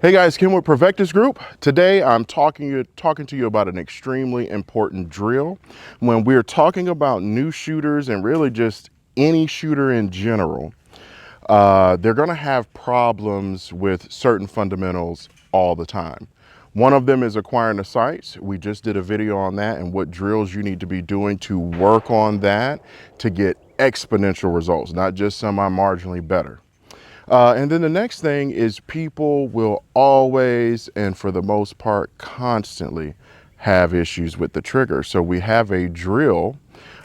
Hey guys, Kim with Provectus Group. Today I'm talking to you about an extremely important drill. When we're talking about new shooters and really just any shooter in general, they're going to have problems with certain fundamentals all the time. One of them is acquiring the sights. We just did a video on that and what drills you need to be doing to work on that to get exponential results, not just semi-marginally better. And then the next thing is people will always, and for the most part, constantly have issues with the trigger. So we have a drill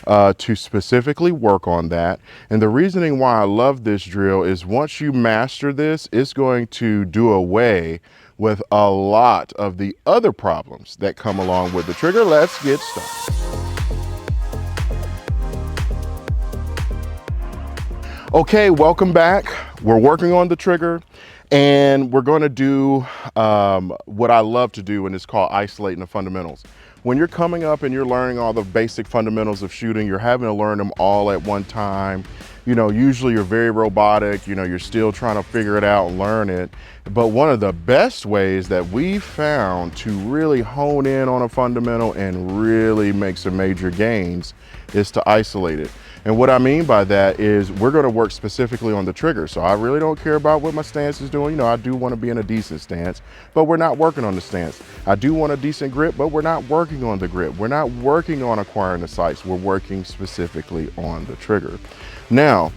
to specifically work on that. And the reasoning why I love this drill is once you master this, it's going to do away with a lot of the other problems that come along with the trigger. Let's get started. Okay, welcome back. We're working on the trigger and we're going to do what I love to do, and it's called isolating the fundamentals. When you're coming up and you're learning all the basic fundamentals of shooting, you're having to learn them all at one time. You know, usually you're very robotic, you know, you're still trying to figure it out and learn it. But one of the best ways that we've found to really hone in on a fundamental and really make some major gains is to isolate it. And what I mean by that is we're going to work specifically on the trigger. So I really don't care about what my stance is doing. You know, I do want to be in a decent stance, but we're not working on the stance. I do want a decent grip, but we're not working on the grip. We're not working on acquiring the sights. We're working specifically on the trigger. Now,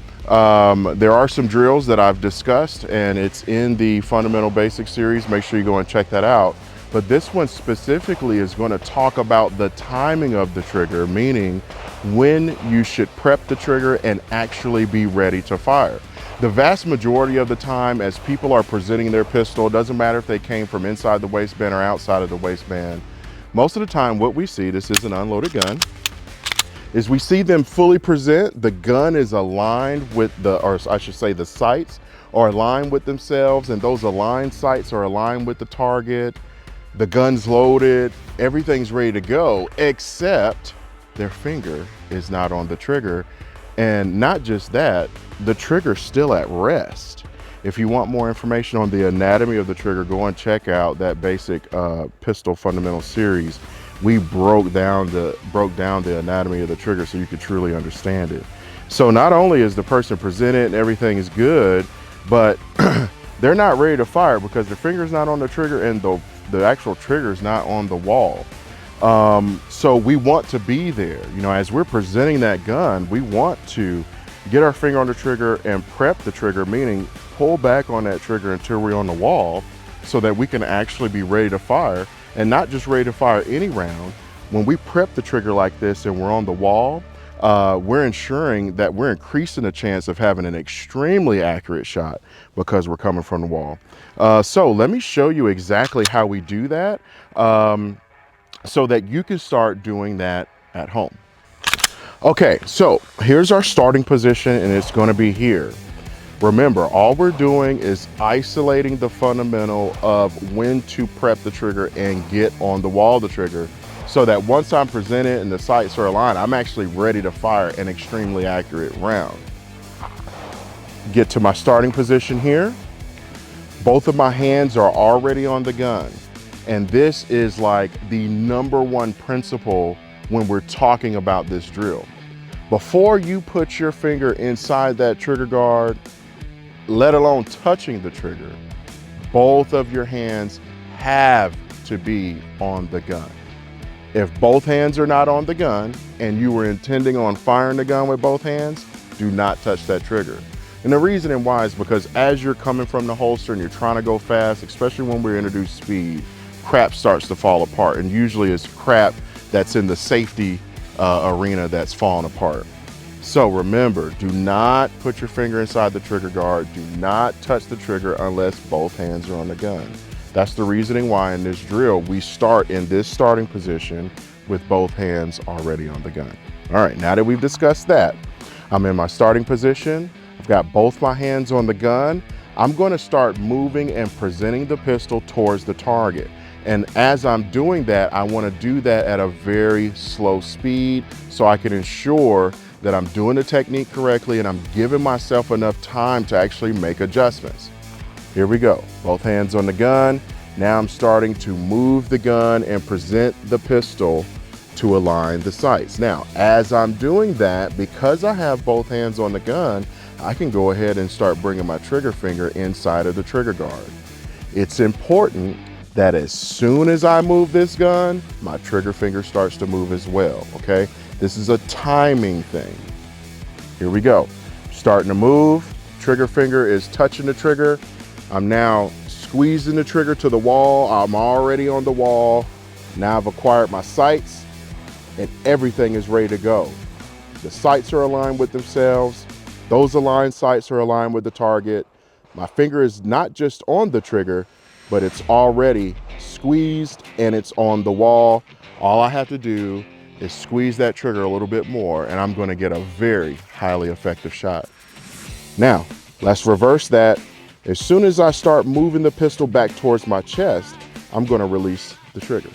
there are some drills that I've discussed and it's in the Fundamental Basics series. Make sure you go and check that out. But this one specifically is going to talk about the timing of the trigger, meaning when you should prep the trigger and actually be ready to fire. The vast majority of the time as people are presenting their pistol, it doesn't matter if they came from inside the waistband or outside of the waistband, most of the time what we see, this is an unloaded gun, is we see them fully present, the gun is aligned with or I should say the sights are aligned with themselves, and those aligned sights are aligned with the target. The gun's loaded, everything's ready to go, except their finger is not on the trigger. And not just that, the trigger's still at rest. If you want more information on the anatomy of the trigger, go and check out that basic pistol fundamental series. We broke down the anatomy of the trigger so you could truly understand it. So not only is the person presented and everything is good, but they're not ready to fire because their finger's not on the trigger and the actual trigger is not on the wall. So we want to be there. You know, as we're presenting that gun, we want to get our finger on the trigger and prep the trigger, meaning pull back on that trigger until we're on the wall so that we can actually be ready to fire, and not just ready to fire any round. When we prep the trigger like this and we're on the wall, we're ensuring that we're increasing the chance of having an extremely accurate shot because we're coming from the wall. So let me show you exactly how we do that so that you can start doing that at home. Okay, so here's our starting position and it's going to be here. Remember, all we're doing is isolating the fundamental of when to prep the trigger and get on the wall of the trigger, so that once I'm presented and the sights are aligned, I'm actually ready to fire an extremely accurate round. Get to my starting position here. Both of my hands are already on the gun. And this is like the #1 principle when we're talking about this drill. Before you put your finger inside that trigger guard, let alone touching the trigger, both of your hands have to be on the gun. If both hands are not on the gun and you were intending on firing the gun with both hands, do not touch that trigger. And the reason why is because as you're coming from the holster and you're trying to go fast, especially when we introduce speed, crap starts to fall apart. And usually it's crap that's in the safety arena that's falling apart. So remember, do not put your finger inside the trigger guard. Do not touch the trigger unless both hands are on the gun. That's the reasoning why in this drill, we start in this starting position with both hands already on the gun. All right, now that we've discussed that, I'm in my starting position. I've got both my hands on the gun. I'm going to start moving and presenting the pistol towards the target. And as I'm doing that, I want to do that at a very slow speed so I can ensure that I'm doing the technique correctly and I'm giving myself enough time to actually make adjustments. Here we go, both hands on the gun. Now I'm starting to move the gun and present the pistol to align the sights. Now, as I'm doing that, because I have both hands on the gun, I can go ahead and start bringing my trigger finger inside of the trigger guard. It's important that as soon as I move this gun, my trigger finger starts to move as well, okay? This is a timing thing. Here we go. Starting to move, trigger finger is touching the trigger. I'm now squeezing the trigger to the wall. I'm already on the wall. Now I've acquired my sights and everything is ready to go. The sights are aligned with themselves. Those aligned sights are aligned with the target. My finger is not just on the trigger, but it's already squeezed and it's on the wall. All I have to do is squeeze that trigger a little bit more and I'm gonna get a very highly effective shot. Now, let's reverse that. As soon as I start moving the pistol back towards my chest, I'm gonna release the trigger.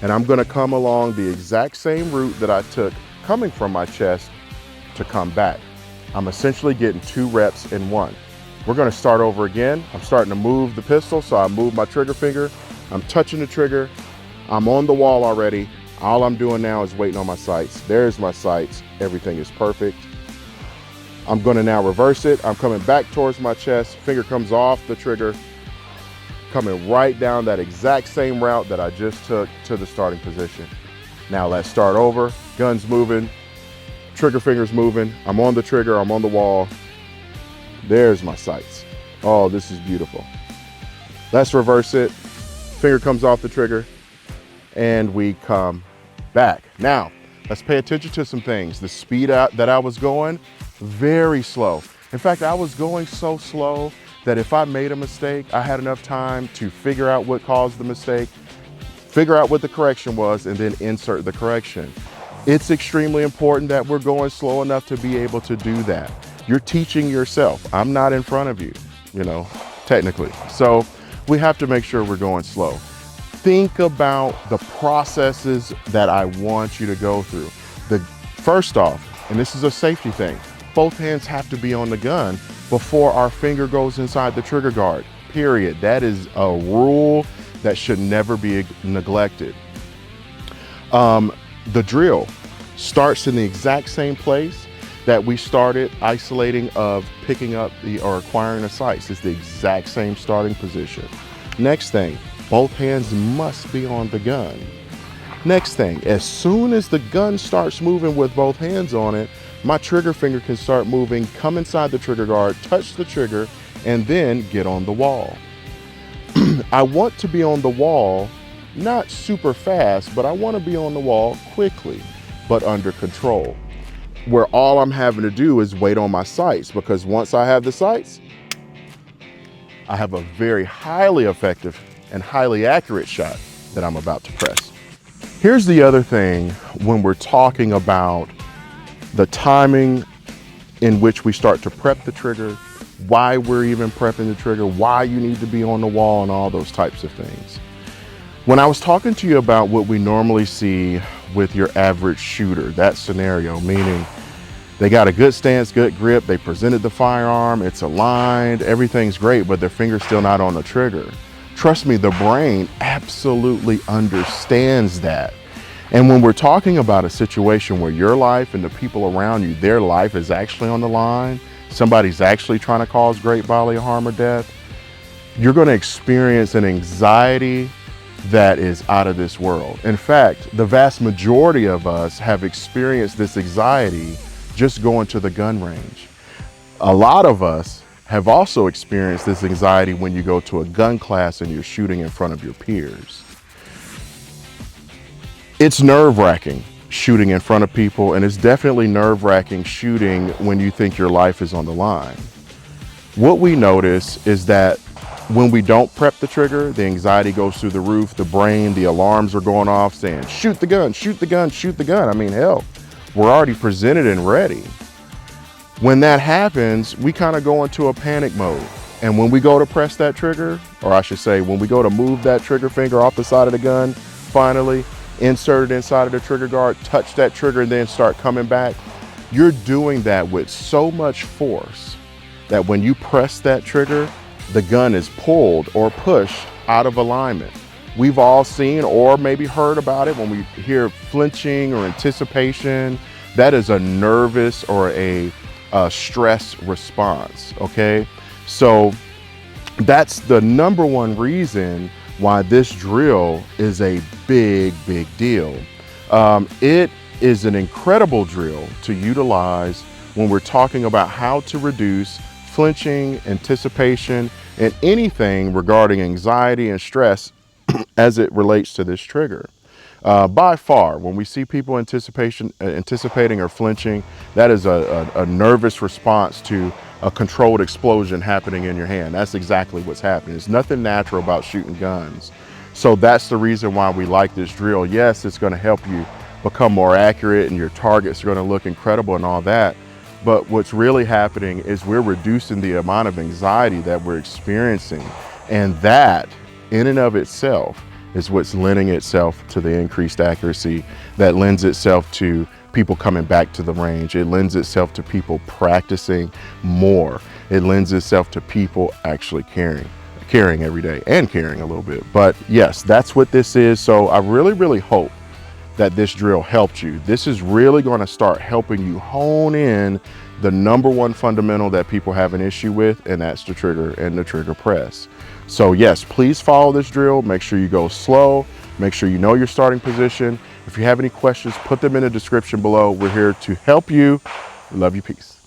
And I'm gonna come along the exact same route that I took coming from my chest to come back. I'm essentially getting 2 reps in 1. We're gonna start over again. I'm starting to move the pistol, so I move my trigger finger. I'm touching the trigger. I'm on the wall already. All I'm doing now is waiting on my sights. There's my sights. Everything is perfect. I'm gonna now reverse it. I'm coming back towards my chest. Finger comes off the trigger, coming right down that exact same route that I just took to the starting position. Now let's start over. Gun's moving, trigger finger's moving. I'm on the trigger, I'm on the wall. There's my sights. Oh, this is beautiful. Let's reverse it. Finger comes off the trigger and we come back. Now, let's pay attention to some things. The speed that I was going, very slow. In fact, I was going so slow that if I made a mistake, I had enough time to figure out what caused the mistake, figure out what the correction was, and then insert the correction. It's extremely important that we're going slow enough to be able to do that. You're teaching yourself. I'm not in front of you, technically. So we have to make sure we're going slow. Think about the processes that I want you to go through. First off, and this is a safety thing, both hands have to be on the gun before our finger goes inside the trigger guard, period. That is a rule that should never be neglected. The drill starts in the exact same place that we started isolating of picking up or acquiring the sights. It's the exact same starting position. Next thing, both hands must be on the gun. Next thing, as soon as the gun starts moving with both hands on it, my trigger finger can start moving, come inside the trigger guard, touch the trigger, and then get on the wall. I want to be on the wall, not super fast, but I want to be on the wall quickly, but under control, where all I'm having to do is wait on my sights, because once I have the sights, I have a very highly effective and highly accurate shot that I'm about to press. Here's the other thing when we're talking about the timing in which we start to prep the trigger, why we're even prepping the trigger, why you need to be on the wall, and all those types of things. When I was talking to you about what we normally see with your average shooter, that scenario, meaning they got a good stance, good grip, they presented the firearm, it's aligned, everything's great, but their finger's still not on the trigger. Trust me, the brain absolutely understands that. And when we're talking about a situation where your life and the people around you, their life is actually on the line, somebody's actually trying to cause great bodily harm or death, you're going to experience an anxiety that is out of this world. In fact, the vast majority of us have experienced this anxiety just going to the gun range. A lot of us have also experienced this anxiety when you go to a gun class and you're shooting in front of your peers. It's nerve-wracking shooting in front of people, and it's definitely nerve-wracking shooting when you think your life is on the line. What we notice is that when we don't prep the trigger, the anxiety goes through the roof, the brain, the alarms are going off saying, shoot the gun, shoot the gun, shoot the gun. I mean, hell, we're already presented and ready. When that happens, we kind of go into a panic mode. And when we go to press that trigger, or I should say, when we go to move that trigger finger off the side of the gun, finally, insert it inside of the trigger guard, touch that trigger, and then start coming back, you're doing that with so much force that when you press that trigger, the gun is pulled or pushed out of alignment. We've all seen or maybe heard about it when we hear flinching or anticipation. That is a nervous or a stress response, okay? So that's the number one reason why this drill is a big deal. It is an incredible drill to utilize when we're talking about how to reduce flinching, anticipation, and anything regarding anxiety and stress as it relates to this trigger. By far, when we see people anticipating or flinching, that is a nervous response to a controlled explosion happening in your hand. That's exactly what's happening. There's nothing natural about shooting guns. So that's the reason why we like this drill. Yes, it's going to help you become more accurate and your targets are going to look incredible and all that. But what's really happening is we're reducing the amount of anxiety that we're experiencing. And that, in and of itself, is what's lending itself to the increased accuracy, that lends itself to people coming back to the range. It lends itself to people practicing more. It lends itself to people actually caring every day and caring a little bit. But yes, that's what this is. So I really hope that this drill helped you. This is really going to start helping you hone in the number one fundamental that people have an issue with, and that's the trigger and the trigger press. So yes, please follow this drill. Make sure you go slow. Make sure you know your starting position. If you have any questions, put them in the description below. We're here to help you. We love you. Peace.